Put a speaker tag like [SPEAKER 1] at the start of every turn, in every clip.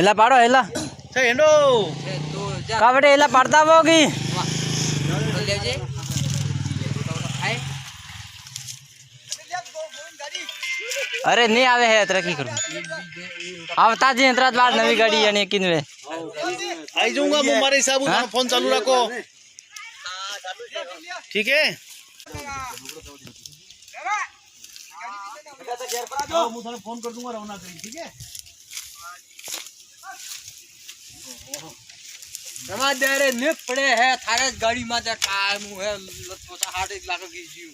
[SPEAKER 1] एला पाड़ो एला
[SPEAKER 2] છે હેંડો
[SPEAKER 1] कावड़े एला पड़ता होगी अरे नहीं आवे है तरक्की करूँ आवता जी अंतरात बाद नवी गाड़ी यानी किनवे
[SPEAKER 2] आई जाऊंगा मैं हमारे हिसाब से फोन चालू रखो ठीक है मैं फोन कर दूंगा रवाना करी ठीक है
[SPEAKER 1] समाचार ने पड़े है थारे गाड़ी में जा टाइम है लटोसा 8 लाख की जीव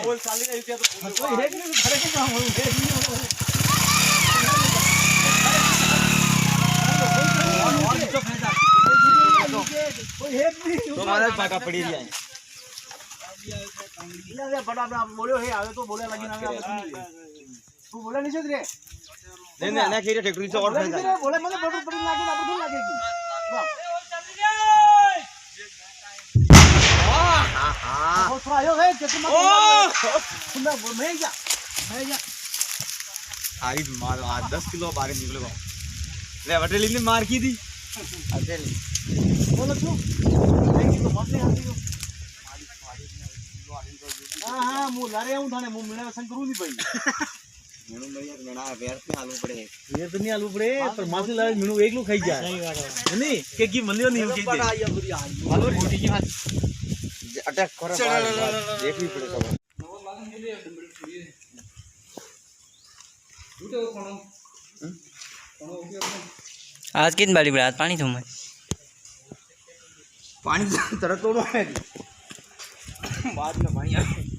[SPEAKER 2] बोल साले का रुपया तो कोई है कि नहीं घरे के काम हो कोई है नहीं तो हमारा पाका पड़ी रही है ये बड़ा बड़ा बोलो है आवे तो बोले लगी ना तू बोला नहीं रे नहीं ना खेरे ट्रैक्टर से और फैल बोले मैंने बॉर्डर पड़ी लागे ना तो लगेगी हां थोड़ा आयो है जैसे मत मैं जा आई मार 10 किलो बाहर निकलेगा ले वटेली ने मार की थी अटेली बोलो तू नहीं तो मत नहीं आती हो हां मु लारे हूं थाने मु मेरा संकरू नहीं भाई मेनू भैया मेना वेर पे आलू पड़े ये तो नहीं आलू पड़े पर मासी लारे मेनू एक लो खाई जा नहीं के की मलियो नहीं होगी दे आलू रोटी की हाथ अटैक करो देख भी पड़े सब आज कितनी बारी बड़ा पानी तुम पानी तरह तोड़ो है बाद में पानी आ जाएगी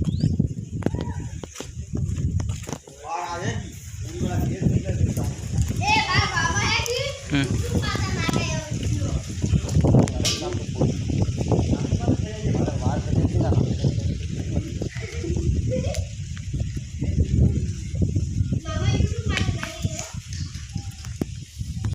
[SPEAKER 2] पूरी वाला केस निकल